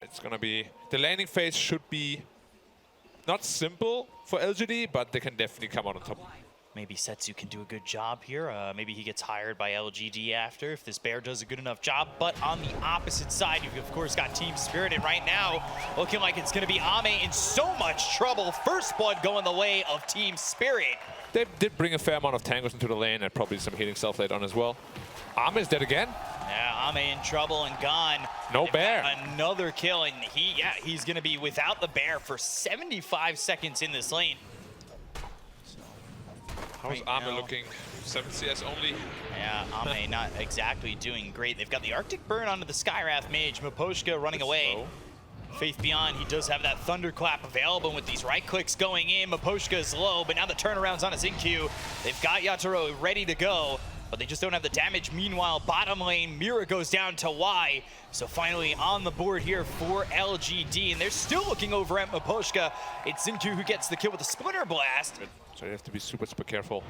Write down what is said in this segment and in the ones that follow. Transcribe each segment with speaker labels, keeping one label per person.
Speaker 1: It's gonna be, the laning phase should be not simple for LGD, but they can definitely come out on top.
Speaker 2: Maybe Setsu can do a good job here. Maybe he gets hired by LGD after if this bear does a good enough job. But on the opposite side, you've of course got Team Spirit, and right now looking like it's going to be Ame in so much trouble. First blood going the way of Team Spirit.
Speaker 1: They did bring a fair amount of tangos into the lane and probably some healing stuff later on as well. Ame is dead again.
Speaker 2: Yeah, Ame in trouble and gone.
Speaker 1: No bear.
Speaker 2: Another kill, and he's going to be without the bear for 75 seconds in this lane.
Speaker 1: How's Ame looking? 7 CS only.
Speaker 2: Yeah, Ame not exactly doing great. They've got the Arctic Burn onto the Skywrath Mage. Miposhka running away.
Speaker 1: Slow.
Speaker 2: Faith Beyond, he does have that Thunderclap available with these right clicks going in. Miposhka is low, but now the turnaround's on a Xingqiu. They've got Yatoro ready to go, but they just don't have the damage. Meanwhile, bottom lane, Mira goes down to Y. So finally on the board here for LGD, and they're still looking over at Miposhka. It's Xingqiu who gets the kill with a Splinter Blast.
Speaker 1: So you have to be super careful.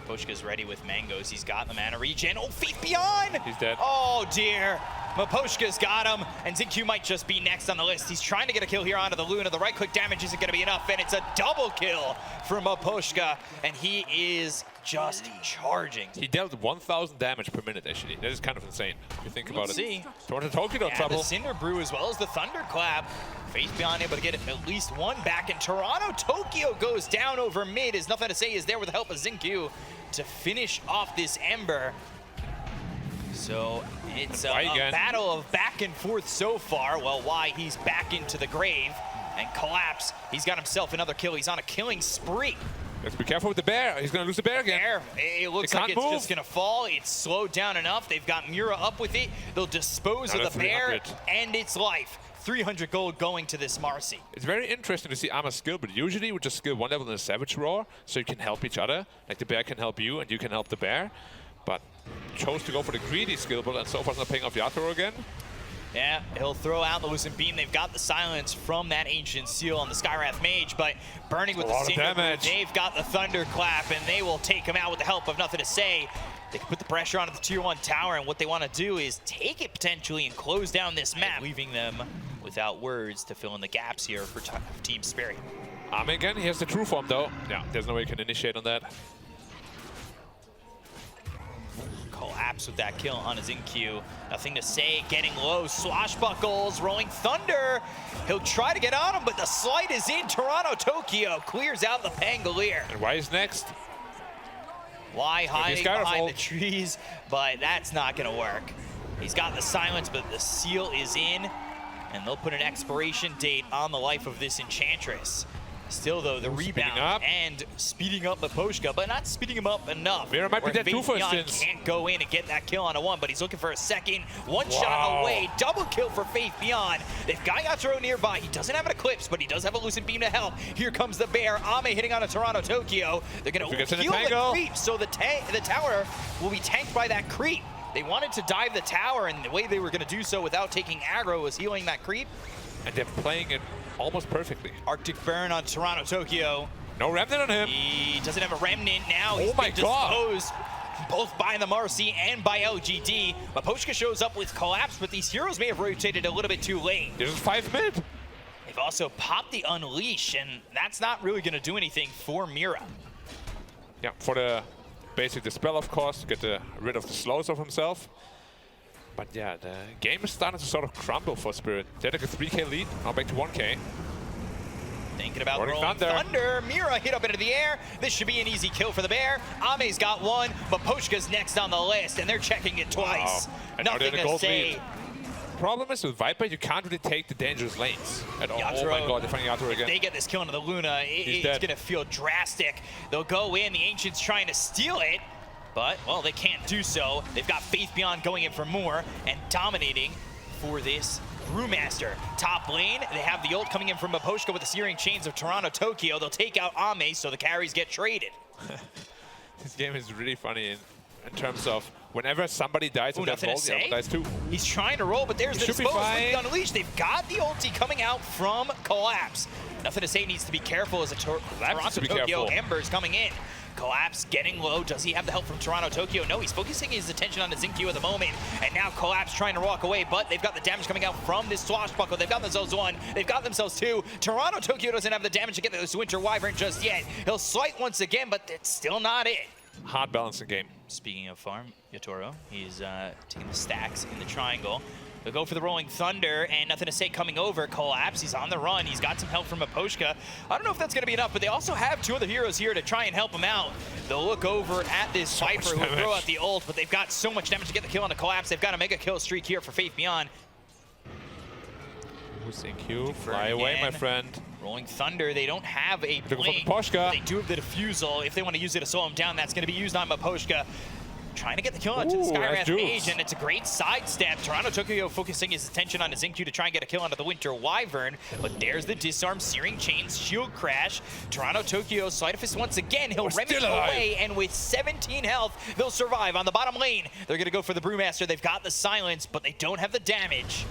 Speaker 2: Miposhka's ready with Mangoes. He's got the mana regen. Oh, Faith Beyond!
Speaker 1: He's dead.
Speaker 2: Oh, dear. Miposhka's got him, and Xingqiu might just be next on the list. He's trying to get a kill here onto the Luna. The right-click damage isn't going to be enough, and it's a double kill for Miposhka, and he is just charging.
Speaker 1: He dealt 1,000 damage per minute, actually. That is kind of insane, if you think about it. Toronto Tokyo trouble.
Speaker 2: The Cinder Brew as well as the Thunderclap. Faith Beyond able to get at least one back, and Toronto Tokyo goes down over mid. Is nothing to say is there with the help of Xingqiu to finish off this Ember. So it's a battle of back and forth so far. Well, why he's back into the grave and Collapse. He's got himself another kill. He's on a killing spree.
Speaker 1: Let's be careful with the bear. He's going to lose the bear again.
Speaker 2: It looks like it's just going to fall. It's slowed down enough. They've got Mira up with it. They'll dispose of the bear and its life. 300 gold going to this Marcy.
Speaker 1: It's very interesting to see Ama's skill, but usually we just skill one level in the Savage Roar, so you can help each other. Like the bear can help you and you can help the bear. But chose to go for the greedy skill build, and so far it's not paying off Yatoro again. Yeah,
Speaker 2: he'll throw out the Lucent Beam. They've got the silence from that Ancient Seal on the Skywrath Mage, but burning with the single, they've got the Thunderclap, and they will take him out with the help of Nothing to Say. They can put the pressure onto the Tier 1 tower, and what they want to do is take it potentially and close down this map, leaving them without words to fill in the gaps here for Team Spirit.
Speaker 1: Ame again, he has the true form though. Yeah, there's no way he can initiate on that.
Speaker 2: Collapse with that kill on his Xingqiu. Nothing to Say, getting low. Swashbuckles, Rolling Thunder. He'll try to get on him, but the slide is in. Toronto Tokyo clears out the Pangolier.
Speaker 1: And Y is next.
Speaker 2: Y hiding behind the trees, but that's not going to work. He's got the silence, but the seal is in, and they'll put an expiration date on the life of this Enchantress. Still, though, the rebound and speeding up Miposhka, but not speeding him up enough.
Speaker 1: Mira might be dead too, for instance.
Speaker 2: Can't go in and get that kill on a one, but he's looking for a second. One shot away, double kill for Faith Beyond. They've got Yatoro nearby. He doesn't have an Eclipse, but he does have a Lucent Beam to help. Here comes the bear. Ame hitting on a Toronto Tokyo. They're going to heal the creep, so the tower will be tanked by that creep. They wanted to dive the tower, and the way they were going to do so without taking aggro was healing that creep.
Speaker 1: And they're playing it almost perfectly.
Speaker 2: Arctic Burn on Toronto Tokyo.
Speaker 1: No Remnant on him.
Speaker 2: He doesn't have a Remnant now. He's been disposed both by the Marcy and by LGD. Miposhka shows up with Collapse, but these heroes may have rotated a little bit too late.
Speaker 1: There's 5 mid.
Speaker 2: They've also popped the Unleash, and that's not really going to do anything for Mira.
Speaker 1: Yeah, for the basic dispel, of course, to get rid of the slows of himself. But yeah, the game is starting to sort of crumble for Spirit. They took a 3K lead, now back to 1K.
Speaker 2: Thinking about Rolling Thunder. Mira hit up into the air. This should be an easy kill for the bear. Ame's got one, but Miposhka's next on the list, and they're checking it twice. Nothing to Say.
Speaker 1: Problem is with Viper, you can't really take the dangerous lanes at all. Oh my god, they're finding Yatoro again.
Speaker 2: If they get this kill into the Luna, it's going to feel drastic. They'll go in, the Ancient's trying to steal it, but, well, they can't do so. They've got Faith Beyond going in for more and dominating for this Brewmaster. Top lane, they have the ult coming in from Miposhka with the Searing Chains of Toronto Tokyo. They'll take out Ame, so the carries get traded.
Speaker 1: This game is really funny in terms of whenever somebody dies in that vault, the other dies too.
Speaker 2: He's trying to roll, but there's the disposal with the Unleash. They've got the ulti coming out from Collapse. Nothing to Say needs to be careful as a Toronto Tokyo Ember's coming in. Collapse getting low. Does he have the help from Toronto Tokyo? No, he's focusing his attention on the Zinkyu at the moment. And now Collapse trying to walk away, but they've got the damage coming out from this swashbuckle. They've got themselves one. They've got themselves two. Toronto Tokyo doesn't have the damage to get this Winter Wyvern just yet. He'll slight once again, but it's still not it.
Speaker 1: Hard balancing game.
Speaker 2: Speaking of farm, Yatoro, he's taking the stacks in the triangle. They'll go for the Rolling Thunder, and nothing to say coming over. Collapse, he's on the run. He's got some help from Aposhka. I don't know if that's going to be enough, but they also have two other heroes here to try and help him out. They'll look over at this Viper who will throw out the ult, but they've got so much damage to get the kill on the Collapse. They've got a mega kill streak here for Faith Beyond.
Speaker 1: Thank you. Fly away, my friend.
Speaker 2: Rolling Thunder, they don't have a blink.
Speaker 1: They
Speaker 2: do have the defusal. If they want to use it to slow him down, that's going to be used on Aposhka. Trying to get the kill onto the Skywrath Mage, and it's a great sidestep. Toronto Tokyo focusing his attention on his Zinkyu to try and get a kill onto the Winter Wyvern, but there's the disarm, Searing Chains, Shield Crash. Toronto Tokyo, Sleight of Fist once again, he'll remedy away, and with 17 health, they'll survive on the bottom lane. They're gonna go for the Brewmaster. They've got the silence, but they don't have the damage.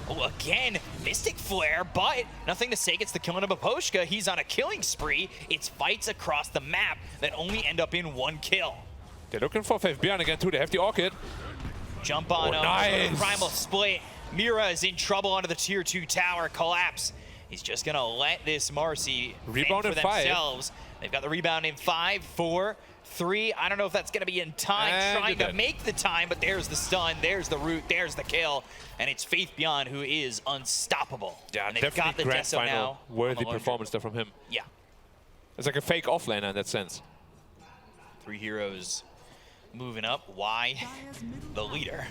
Speaker 2: Oh, again, Mystic Flare, but nothing to say gets the kill on Aposhka. He's on a killing spree. It's fights across the map that only end up in one kill.
Speaker 1: They're looking for Faith Beyond again, too. They have the Orchid.
Speaker 2: Jump on him.
Speaker 1: Nice.
Speaker 2: Primal split. Mira is in trouble onto the tier 2 tower. Collapse. He's just going to let this Marcy
Speaker 1: rebound in
Speaker 2: 5. They've got the rebound in 5, 4, 3. I don't know if that's going to be in time. Trying to make the time, but there's the stun. There's the root. There's the kill. And it's Faith Beyond who is unstoppable.
Speaker 1: Yeah,
Speaker 2: and they've
Speaker 1: definitely
Speaker 2: got the
Speaker 1: grand
Speaker 2: Deso
Speaker 1: final
Speaker 2: now.
Speaker 1: worthy performance there from him.
Speaker 2: Yeah.
Speaker 1: It's like a fake offlaner in that sense.
Speaker 2: 3 heroes moving up. Why the leader?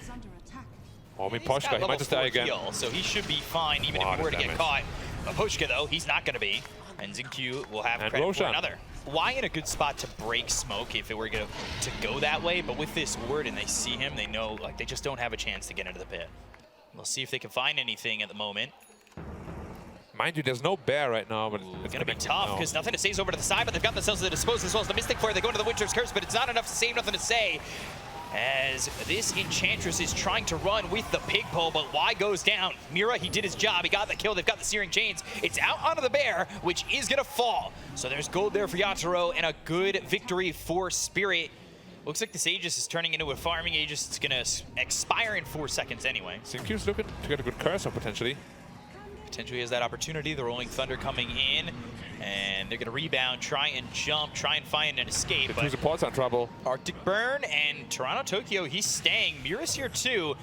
Speaker 1: Oh, I mean, Poshka, he might just die again.
Speaker 2: Heal, so he should be fine, even if he were to get caught. Aposhka, though, he's not going to be. And Zinkyu will have credit for another. Why in a good spot to break smoke if it were to go that way? But with this ward and they see him, they know like they just don't have a chance to get into the pit. We'll see if they can find anything at the moment.
Speaker 1: Mind you, there's no bear right now, but
Speaker 2: it's going to be tough because nothing to say is over to the side, but they've got themselves to dispose as well as the Mystic Flare. They go into the Winter's Curse, but it's not enough to save, nothing to say. As this Enchantress is trying to run with the pig pole, but Y goes down. Mira, he did his job. He got the kill. They've got the Searing Chains. It's out onto the bear, which is going to fall. So there's gold there for Yatoro and a good victory for Spirit. Looks like this Aegis is turning into a farming Aegis. It's going to expire in 4 seconds anyway.
Speaker 1: Zinkyu's looking to get a good curse on potentially.
Speaker 2: Potentially has that opportunity. The Rolling Thunder coming in, and they're going to rebound, try and jump, try and find an escape.
Speaker 1: The two supports on trouble.
Speaker 2: Arctic Burn and Toronto Tokyo, he's staying. Mira's here too.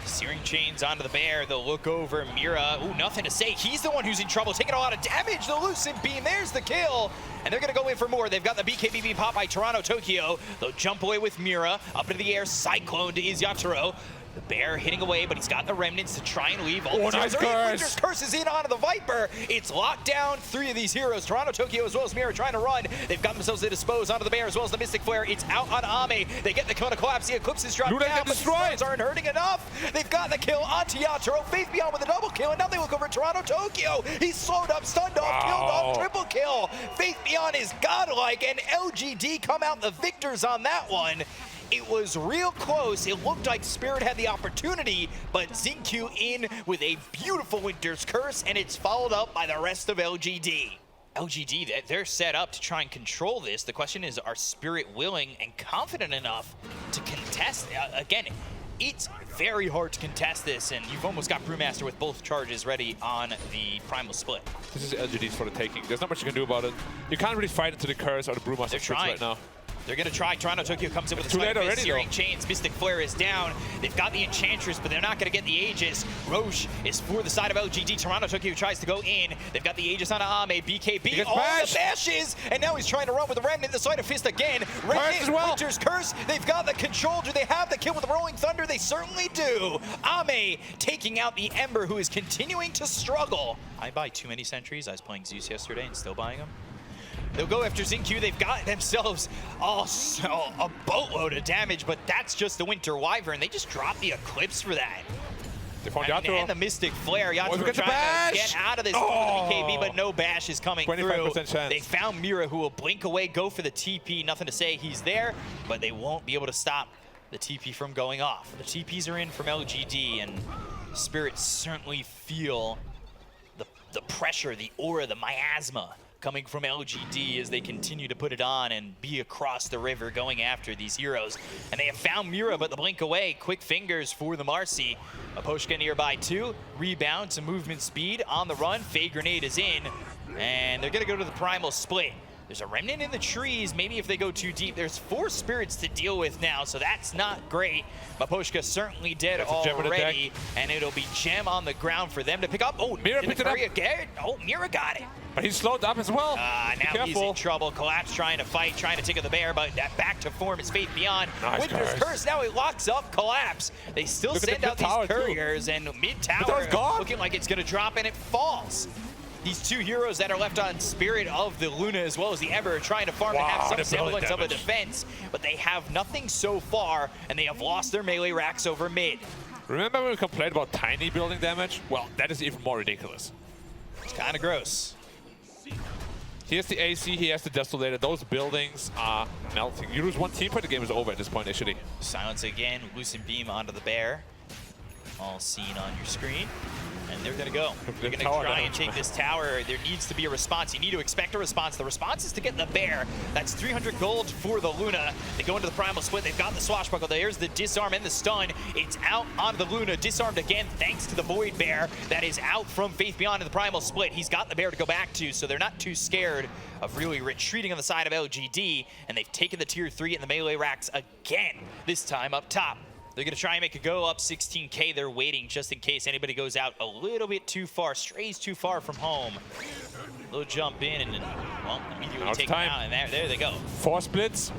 Speaker 2: Searing Chains onto the bear. They'll look over. Mira, ooh, nothing to say. He's the one who's in trouble, taking a lot of damage. The Lucid Beam, there's the kill. And they're going to go in for more. They've got the BKBB pop by Toronto Tokyo. They'll jump away with Mira. Up into the air, Cyclone to Yatoro. The bear hitting away, but he's got the remnants to try and leave.
Speaker 1: Oh, nice curse.
Speaker 2: Winter's Curse is in onto the Viper. It's locked down. 3 of these heroes, Toronto Tokyo as well as Mira, trying to run. They've got themselves to dispose onto the bear as well as the Mystic Flare. It's out on Ame. They get the kill on Collapse. The Eclipse is dropped down, but the stones aren't hurting enough. They've got the kill onto Yatoro. Faith Beyond with a double kill, and now they look over Toronto Tokyo. He's slowed up, stunned off, killed off, triple kill. Faith Beyond is godlike, and LGD come out the victors on that one. It was real close. It looked like Spirit had the opportunity, but Zinkyu in with a beautiful Winter's Curse, and it's followed up by the rest of LGD. LGD, they're set up to try and control this. The question is, are Spirit willing and confident enough to contest? Again, it's very hard to contest this, and you've almost got Brewmaster with both charges ready on the Primal Split.
Speaker 1: This is LGD's for the taking. There's not much you can do about it. You can't really fight into the Curse or the Brewmaster splits right now.
Speaker 2: They're going to try. Toronto Tokyo comes in with a Sleight of Fist, Searing Chains. Mystic Flare is down. They've got the Enchantress, but they're not going to get the Aegis. Roche is for the side of LGD. Toronto Tokyo tries to go in. They've got the Aegis on Ame. BKB, all the bashes, and now he's trying to run with the Remnant. The Sleight of Fist again. Remnant, Winter's Curse. They've got the control. Do they have the kill with the Rolling Thunder? They certainly do. Ame taking out the Ember, who is continuing to struggle. I buy too many sentries. I was playing Zeus yesterday and still buying them. They'll go after Zinkyu. They've got themselves a boatload of damage, but that's just the Winter Wyvern. They just dropped the Eclipse for that.
Speaker 1: They found Yatoro.
Speaker 2: And the Mystic Flare. Yatoro trying to get out of this BKB, but no bash is coming 25% through. Chance. They found Mira, who will blink away, go for the TP. Nothing to say, he's there, but they won't be able to stop the TP from going off. The TPs are in from LGD, and Spirits certainly feel the pressure, the aura, the miasma coming from LGD as they continue to put it on and be across the river going after these heroes. And they have found Mira, but the blink away. Quick fingers for the Marcy. Maposhka nearby too. Rebound, some movement speed on the run. Fade grenade is in. And they're going to go to the primal split. There's a remnant in the trees. Maybe if they go too deep, there's 4 spirits to deal with now, so that's not great. Maposhka certainly dead already, and it'll be gem on the ground for them to pick up. Oh,
Speaker 1: Mira picked it up.
Speaker 2: Again. Oh, Mira got it.
Speaker 1: But he's slowed up as well.
Speaker 2: Now he's in trouble. Collapse trying to fight, trying to take the bear, but that back to form is Faith Beyond.
Speaker 1: Nice
Speaker 2: Winter's Curse. Now he locks up Collapse. They still send out these couriers, and mid-tower looking like it's going to drop, and it falls. These 2 heroes that are left on Spirit of the Luna as well as the Ember are trying to farm and have some semblance of a defense, but they have nothing so far, and they have lost their melee racks over mid.
Speaker 1: Remember when we complained about tiny building damage? Well, that is even more ridiculous.
Speaker 2: It's kind of gross.
Speaker 1: He has the AC, he has the Desolator. Those buildings are melting. You lose 1 team point, the game is over at this point initially.
Speaker 2: Silence again, Lucent Beam onto the bear. All seen on your screen. And they're going to go. They're going to try and take this tower. There needs to be a response. You need to expect a response. The response is to get the bear. That's 300 gold for the Luna. They go into the primal split. They've got the swashbuckle. There's the disarm and the stun. It's out onto the Luna. Disarmed again thanks to the Void Bear. That is out from Faith Beyond in the primal split. He's got the bear to go back to, so they're not too scared of really retreating on the side of LGD. And they've taken the tier 3 in the melee racks again, this time up top. They're going to try and make a go up 16K. They're waiting just in case anybody goes out a little bit too far, strays too far from home. Little jump in and then, well, immediately take them out. And there they go.
Speaker 1: 4 splits.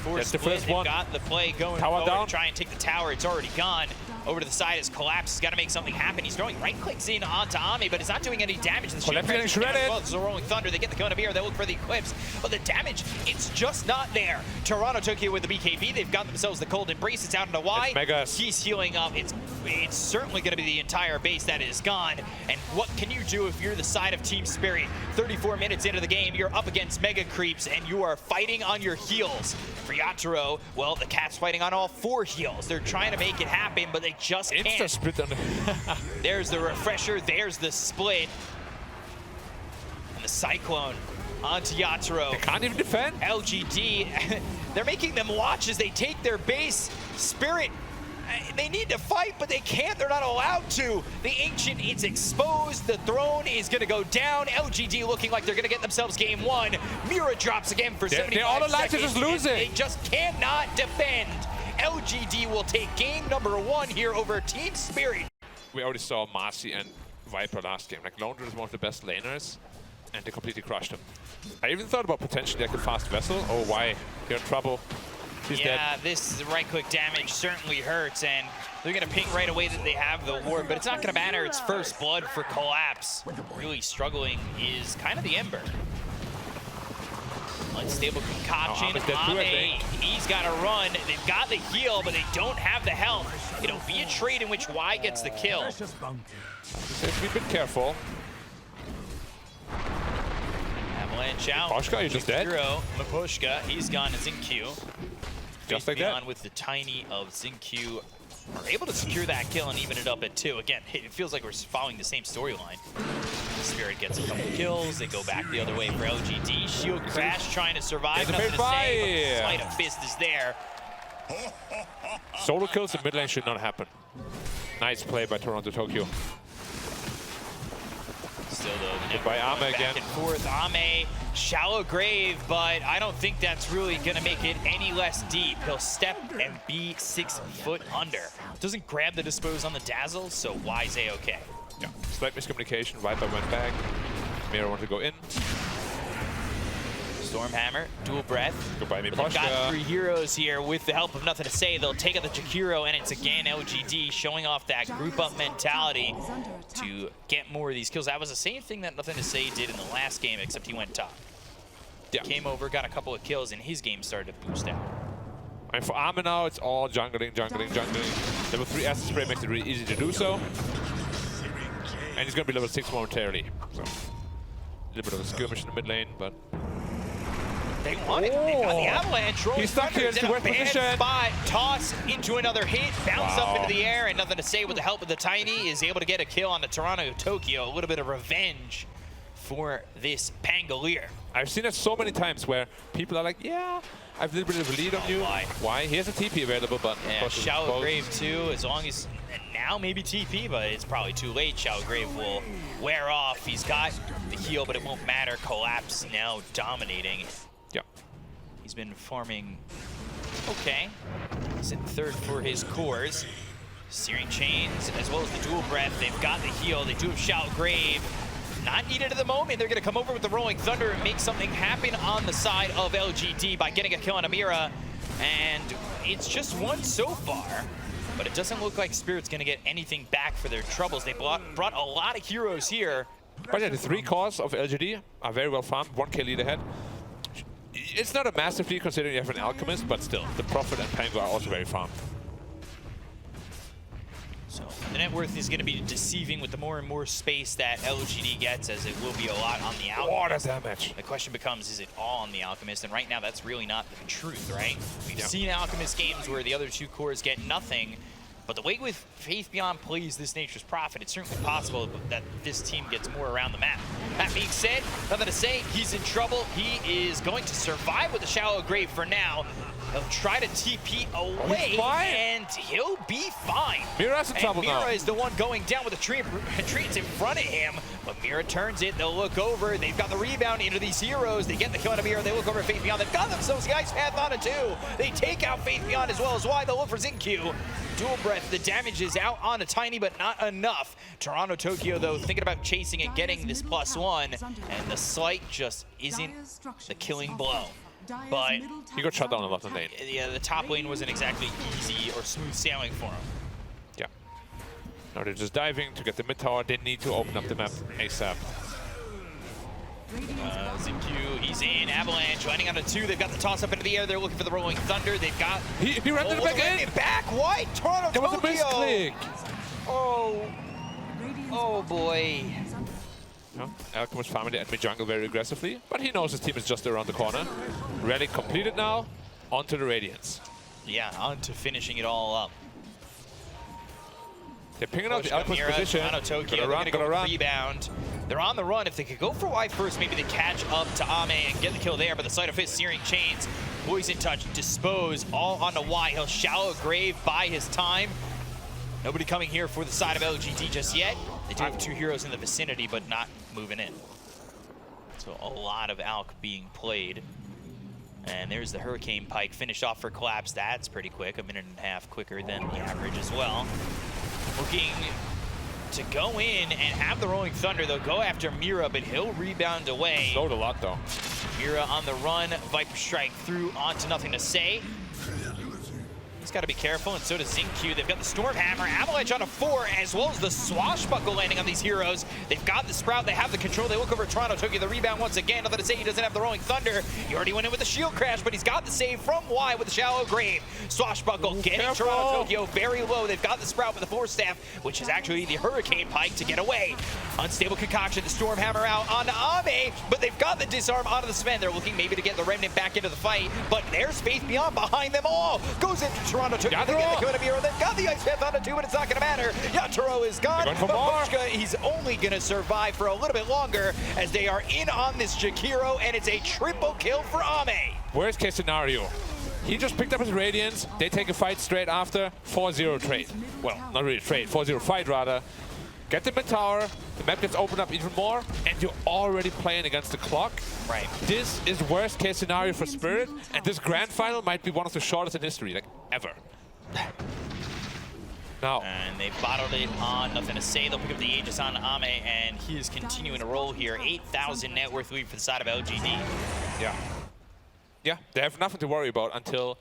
Speaker 2: That's the first one. Got the play going
Speaker 1: tower
Speaker 2: forward
Speaker 1: down.
Speaker 2: To try and take the tower. It's already gone. Over to the side is Collapse. He's got to make something happen. He's throwing right clicks in onto Ame, but it's not doing any damage. The
Speaker 1: Collapse getting shredded.
Speaker 2: Well, it's a Rolling Thunder. They get the Kona Beer. They look for the Eclipse, but the damage, it's just not there. Toronto Tokyo with the BKB. They've got themselves the Cold Embrace. It's out into Y. He's healing up. It's certainly going to be the entire base that is gone. And what can you do if you're the side of Team Spirit? 34 minutes into the game, you're up against Mega Creeps, and you are fighting on your heels. For Yatoro, well, the Cat's fighting on all 4 heels. They're trying to make it happen, but they just can't.
Speaker 1: Split on
Speaker 2: There's the refresher, there's the split. And the Cyclone onto Yatoro.
Speaker 1: They can't even defend.
Speaker 2: LGD, they're making them watch as they take their base. Spirit, they need to fight, but they can't. They're not allowed to. The Ancient is exposed. The throne is going to go down. LGD looking like they're going to get themselves game 1. Mira drops again for 75
Speaker 1: they're all alive to
Speaker 2: seconds.
Speaker 1: just losing.
Speaker 2: They just cannot defend. LGD will take game number 1 here over Team Spirit.
Speaker 1: We already saw Marcy and Viper last game. Like, Lone is one of the best laners, and they completely crushed him. I even thought about potentially like a fast vessel. Oh, why? They're in trouble. He's dead.
Speaker 2: This right-click damage certainly hurts, and they're going to ping right away that they have the ward, but it's not going to matter. It's first blood for Collapse. Really struggling is kind of the Ember. Unstable concoction. He's got to run. They've got the heal, but they don't have the health. It'll be a trade in which Y gets the kill.
Speaker 1: Have to be a bit careful.
Speaker 2: Avalanche out.
Speaker 1: Maposhka, you're just dead.
Speaker 2: Maposhka, he's gone to Xingqiu.
Speaker 1: Just like that.
Speaker 2: With the tiny of Xingqiu. Are able to secure that kill and even it up at 2. Again, it feels like we're following the same storyline. Spirit gets a couple kills. They go back the other way for LGD. Shield crash trying to survive. Nothing to say, but the sleight of fist is there.
Speaker 1: Solo kills in mid lane should not happen. Nice play by Toronto Tokyo.
Speaker 2: Still though,
Speaker 1: by Ame
Speaker 2: back
Speaker 1: again.
Speaker 2: And forth. Ame, shallow grave, but I don't think that's really gonna make it any less deep. He'll step and be 6 foot under. Doesn't grab the dispose on the dazzle, so Y's A-okay.
Speaker 1: Yeah, slight miscommunication. Viper went back. Mira wanted to go in.
Speaker 2: Stormhammer, dual breath.
Speaker 1: Goodbye,
Speaker 2: They've got 3 heroes here with the help of Nothing to Say. They'll take out the Jakiro, and it's again LGD showing off that group up mentality to get more of these kills. That was the same thing that Nothing to Say did in the last game, except he went top. Yeah. Came over, got a couple of kills, and his game started to boost out.
Speaker 1: And for Ame now, it's all jungling. Level 3 acid spray makes it really easy to do so. And he's going to be level 6 momentarily. So, a little bit of a skirmish in the mid lane, but...
Speaker 2: They want it. They got the avalanche.
Speaker 1: He's stuck here. It's in a weird position.
Speaker 2: Spot. Toss into another hit. Bounce up into the air. And Nothing to Say with the help of the Tiny is able to get a kill on the Toronto Tokyo. A little bit of revenge for this Pangolier.
Speaker 1: I've seen it so many times where people are like, yeah, I've a little bit of a lead on you. Why? Here's a TP available, but
Speaker 2: yeah, Shallow Grave too, as long as now maybe TP, but it's probably too late. Shallow Grave will wear off. He's got the heal, but it won't matter. Collapse now dominating.
Speaker 1: Yeah.
Speaker 2: He's been farming okay. He's in third for his cores. Searing Chains, as well as the Dual Breath. They've got the heal. They do have Shallow Grave. Not needed at the moment. They're going to come over with the Rolling Thunder and make something happen on the side of LGD by getting a kill on Amira. And it's just one so far, but it doesn't look like Spirit's going to get anything back for their troubles. They brought a lot of heroes here.
Speaker 1: But yeah, the 3 cores of LGD are very well farmed. 1k lead ahead. It's not a massive lead considering you have an Alchemist, but still, the Prophet and Pango are also very farmed.
Speaker 2: So the net worth is going to be deceiving with the more and more space that LGD gets, as it will be a lot on the Alchemist.
Speaker 1: What a damage.
Speaker 2: The question becomes, is it all on the Alchemist? And right now, that's really not the truth, right? We've seen Alchemist games where the other 2 cores get nothing, but the way with Faith Beyond plays this Nature's Prophet, it's certainly possible that this team gets more around the map. That being said, nothing to say, he's in trouble. He is going to survive with the Shallow Grave for now. He'll try to TP away, and he'll be fine.
Speaker 1: Mira's in trouble now.
Speaker 2: Mira is the one going down with the treants in front of him, but Mira turns it. They'll look over. They've got the rebound into these heroes. They get the kill on Mira. They look over at Faith Beyond. They've got themselves the Ice Path on it too. They take out Faith Beyond as well as why. They'll look for Xingqiu. Dual Breath. The damage is out on a tiny, but not enough. Toronto Tokyo, though, thinking about chasing and getting this +1, and the Slight just isn't the killing blow. But
Speaker 1: he got shut down a lot in lane.
Speaker 2: Yeah, the top lane wasn't exactly easy or smooth sailing for him.
Speaker 1: Yeah. Now they're just diving to get the mid tower. They need to open up the map ASAP.
Speaker 2: Xingqiu, he's in. Avalanche landing on a 2. They've got the toss up into the air. They're looking for the Rolling Thunder. They've got.
Speaker 1: He ran it back in.
Speaker 2: Back. White. Toronto
Speaker 1: There was a
Speaker 2: Tokyo.
Speaker 1: misclick.
Speaker 2: Oh boy.
Speaker 1: Alchemist farming the enemy jungle very aggressively, but he knows his team is just around the corner. Relic completed now, onto the Radiance.
Speaker 2: Yeah, on to finishing it all up.
Speaker 1: They're pinging out the Alchemist position.
Speaker 2: Tokyo, they're gonna go rebound. They're on the run. If they could go for Y first, maybe they catch up to Ame and get the kill there, but the Sleight of Fist, Searing Chains, Poison Touch, Dispose, all onto Y. He'll Shallow Grave by his time. Nobody coming here for the side of LGD just yet. They do have 2 heroes in the vicinity, but not moving in. So a lot of Alk being played. And there's the Hurricane Pike, finished off for Collapse. That's pretty quick, 1.5 minutes quicker than the average as well. Looking to go in and have the Rolling Thunder. They'll go after Mira, but he'll rebound away.
Speaker 1: Slowed a lot, though.
Speaker 2: Mira on the run, Viper Strike through onto Nothing to Say. He's got to be careful, and so does Xingqiu. They've got the Stormhammer, Avalanche on a 4, as well as the Swashbuckle landing on these heroes. They've got the Sprout, they have the control. They look over at Toronto Tokyo, the rebound once again. Nothing to say, he doesn't have the Rolling Thunder. He already went in with the Shield Crash, but he's got the save from Y with the Shallow Grave. Swashbuckle getting
Speaker 1: careful.
Speaker 2: Toronto Tokyo very low. They've got the Sprout with the Force Staff, which is actually the Hurricane Pike to get away. Unstable Concoction, the Stormhammer out onto Ame, but they've got the Disarm onto the Sven. They're looking maybe to get the Remnant back into the fight, but there's Faith Beyond behind them all. Goes into Toronto Tokyo. They've got the Ice Path on it too, but it's not going to matter. Yatoro is gone, but Boschka, he's only going to survive for a little bit longer as they are in on this Jakiro, and it's a triple kill for Ame.
Speaker 1: Worst case scenario. He just picked up his Radiance. They take a fight straight after. 4-0 trade. Well, not really trade. 4-0 fight, rather. Get the mid tower. The map gets opened up even more, and you're already playing against the clock.
Speaker 2: Right.
Speaker 1: This is worst case scenario for Spirit, and this grand final might be one of the shortest in history, like ever. Now.
Speaker 2: And they've bottled it on Nothing to Say. They'll pick up the Aegis on Ame, and he is continuing to roll here. 8,000 net worth lead for the side of LGD.
Speaker 1: Yeah. Yeah, they have nothing to worry about until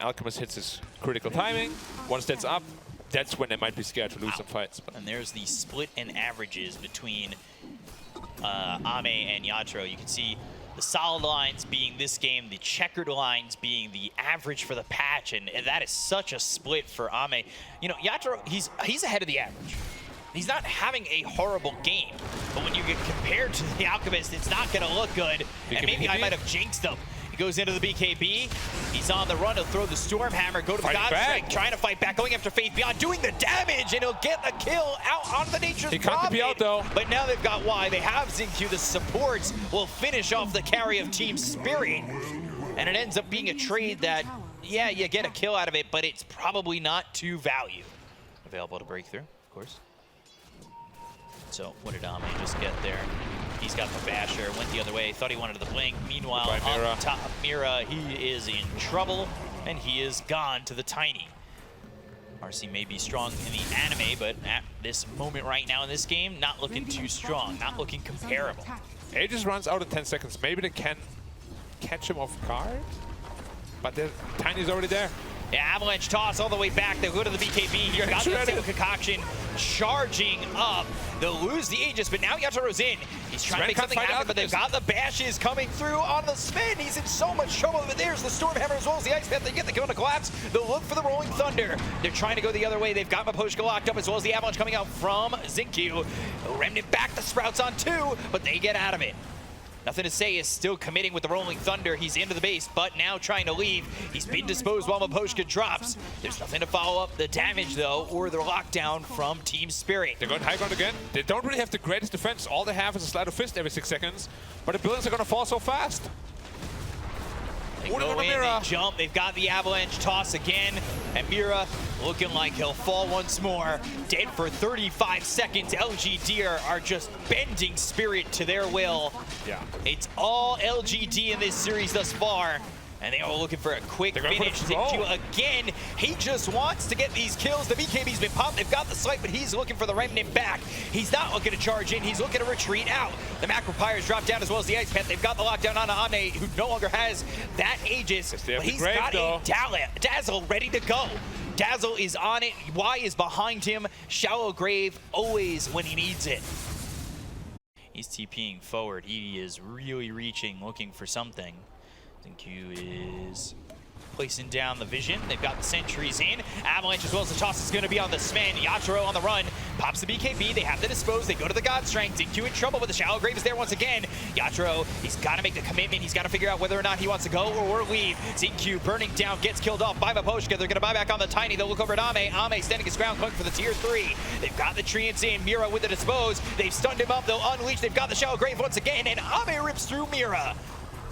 Speaker 1: Alchemist hits his critical timing. Once that's up, that's when they might be scared to lose some fights. But
Speaker 2: and there's the split in averages between Ame and Yatoro. You can see the solid lines being this game, the checkered lines being the average for the patch, and that is such a split for Ame. You know, Yatoro, he's ahead of the average. He's not having a horrible game, but when you get compared to the Alchemist, it's not going to look good. And maybe I might have jinxed him. goes into the BKB. He's on the run. He'll throw the Stormhammer, go to the Godstrike, trying to fight back, going after Faith Beyond, doing the damage, and he'll get the kill out onto the Nature's Prophet.
Speaker 1: He can't be out, though.
Speaker 2: But now they've got Y. They have XinQ. The supports will finish off the carry of Team Spirit. And it ends up being a trade that, yeah, you get a kill out of it, but it's probably not to value. Available to break through, of course. So what did Ame just get there? He's got the basher, went the other way, thought he wanted the blink. Meanwhile, on top, Mira, he is in trouble, and he is gone to the Tiny. RC may be strong in the anime, but at this moment right now in this game, not looking too strong, not looking comparable.
Speaker 1: Aegis runs out in 10 seconds. Maybe they can catch him off guard, but the Tiny's already there.
Speaker 2: Yeah, Avalanche toss all the way back. They'll go to the BKB. You've got the Unstable Concoction charging up. They'll lose the Aegis, but now Yataro's in. He's trying to make something happen, but they've got the bashes coming through on the spin. He's in so much trouble, but there's the Stormhammer as well as the Ice Path. They get the kill to collapse. They'll look for the Rolling Thunder. They're trying to go the other way. They've got Miposhka locked up as well as the Avalanche coming out from XinQ. Remnant back the Sprouts on 2, but they get out of it. Nothing to say is still committing with the Rolling Thunder. He's into the base, but now trying to leave. He's been disposed while Miposhka drops. There's nothing to follow up the damage, though, or the lockdown from Team Spirit.
Speaker 1: They're going high ground again. They don't really have the greatest defense. All they have is a Sleight of Fist every 6 seconds, but the buildings are going to fall so fast.
Speaker 2: They go in, they jump. They've got the Avalanche toss again, and Mira looking like he'll fall once more. Dead for 35 seconds. LGD are just bending Spirit to their will.
Speaker 1: Yeah.
Speaker 2: It's all LGD in this series thus far. And they are looking for a quick finish. XinQ again, he just wants to get these kills. The BKB's been popped. They've got the swipe, but he's looking for the Remnant back. He's not looking to charge in. He's looking to retreat out. The Macro Pyres drop down as well as the Ice Path. They've got the lockdown on Ame, who no longer has that Aegis. But he's got a Dazzle ready to go. Dazzle is on it. Y is behind him. Shallow Grave always when he needs it. He's TPing forward. He is really reaching, looking for something. XinQ is placing down the vision. They've got the sentries in. Avalanche as well as the toss is going to be on the Sven. Yatoro on the run. Pops the BKB. They have to dispose. They go to the Godstrike. XinQ in trouble, but the Shallow Grave is there once again. Yatoro, he's got to make the commitment. He's got to figure out whether or not he wants to go or leave. XinQ burning down, gets killed off by Miposhka. They're going to buy back on the Tiny. They'll look over at Ame. Ame standing his ground, going for the tier 3. They've got the Treants in. Mira with the dispose. They've stunned him up. They'll unleash. They've got the Shallow Grave once again, and Ame rips through Mira.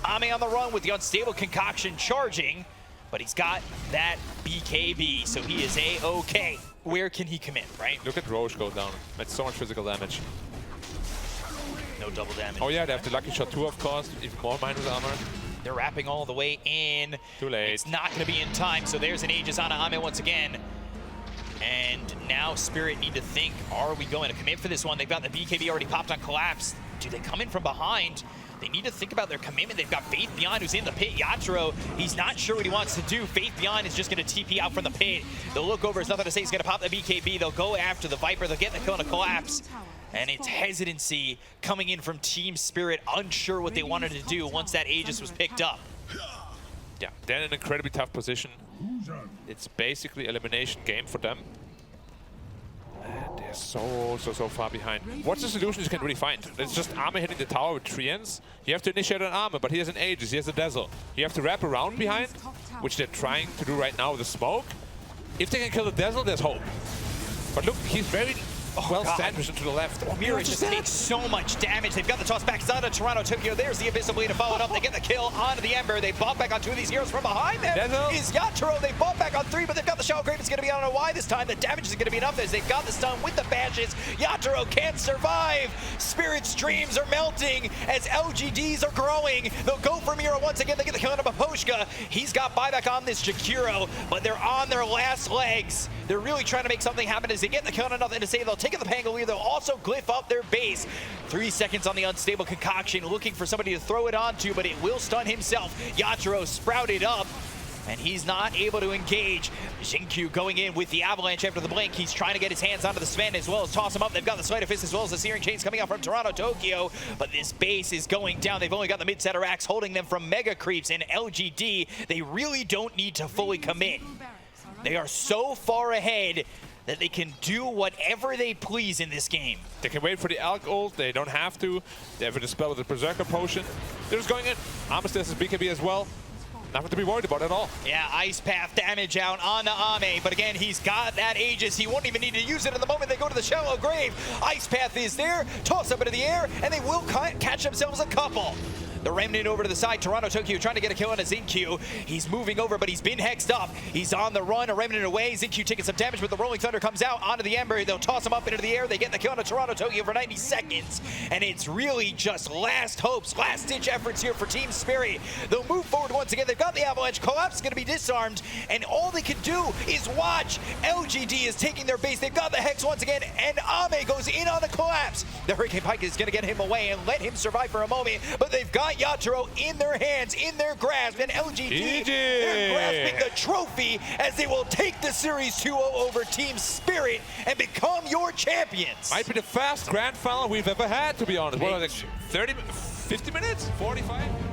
Speaker 2: Ame on the run with the Unstable Concoction charging, but he's got that BKB, so he is A-OK. Where can he commit, right?
Speaker 1: Look at Roche go down. That's so much physical damage.
Speaker 2: No double damage.
Speaker 1: Oh yeah, they have the Lucky Shot 2, of course. Even more minus armor.
Speaker 2: They're wrapping all the way in.
Speaker 1: Too late.
Speaker 2: It's not going to be in time, so there's an Aegis on Ame once again. And now Spirit need to think, are we going to commit for this one? They've got the BKB already popped on Collapse. Do they come in from behind? They need to think about their commitment. They've got Faith Beyond who's in the pit. Yatoro, he's not sure what he wants to do. Faith Beyond is just going to TP out from the pit. They'll look over. It's nothing to say. He's going to pop the BKB. They'll go after the Viper. They'll get the kill and a Collapse. And it's hesitancy coming in from Team Spirit, unsure what they wanted to do once that Aegis was picked up.
Speaker 1: Yeah, they're in an incredibly tough position. It's basically elimination game for them. And they're so far behind. What's the solution you can really find? It's just Ame hitting the tower with Treants. You have to initiate an armor, but he has an Aegis, he has a Dazzle. You have to wrap around behind, which they're trying to do right now with the smoke. If they can kill the Dazzle, there's hope. But look, he's very well sandwiched to the left.
Speaker 2: Mira just makes so much damage. They've got the toss back. It's out of Toronto, Tokyo. There's the Abyssal Blade to follow it up. They get the kill onto the Ember. They bought back on 2 of these heroes from behind them. Is Yatoro. They bought back on 3, but they've got the Shallow Grave. It's going to be on a Y this time. The damage is going to be enough as they've got the stun with the bashes. Yatoro can't survive. Spirit's dreams are melting as LGDs are growing. They'll go for Mira once again. They get the kill on Miposhka. He's got buyback on this Jakiro, but they're on their last legs. They're really trying to make something happen as they get the kill on nothing to say. They'll take the Pangolier. They'll also glyph up their base. 3 seconds on the Unstable Concoction, looking for somebody to throw it onto, but it will stun himself. Yatoro sprouted up, and he's not able to engage. XinQ going in with the Avalanche after the blink. He's trying to get his hands onto the Sven as well as toss him up. They've got the Sleight of Fist as well as the Searing Chains coming out from Toronto, Tokyo, but this base is going down. They've only got the mid-setter axe holding them from Mega Creeps, and LGD, they really don't need to fully commit. They are so far ahead that they can do whatever they please in this game.
Speaker 1: They can wait for the Alk ult. They don't have to. They have a dispel with the Berserker potion. They're just going in. Armistice is BKB as well. Nothing to be worried about at all.
Speaker 2: Yeah, Ice Path damage out on the Ame, but again, he's got that Aegis. He won't even need to use it at the moment they go to the shallow grave. Ice Path is there, toss up into the air, and they will catch themselves a couple. The Remnant over to the side. Toronto Tokyo trying to get a kill on a Xingqiu. He's moving over, but he's been hexed up. He's on the run. A Remnant away. Xingqiu taking some damage, but the Rolling Thunder comes out onto the Ember. They'll toss him up into the air. They get the kill on a Toronto Tokyo for 90 seconds. And it's really just last hopes, last-ditch efforts here for Team Spirit. They'll move forward once again. They've got the Avalanche. Collapse is going to be disarmed, and all they can do is watch. LGD is taking their base. They've got the Hex once again, and Ame goes in on the Collapse. The Hurricane Pike is going to get him away and let him survive for a moment, but they've got Yatoro in their hands, in their grasp, and LGD, they're grasping the trophy as they will take the Series 2-0 over Team Spirit and become your champions.
Speaker 1: Might be the fastest grand final we've ever had, to be honest. What, like 30, 50 minutes? 45?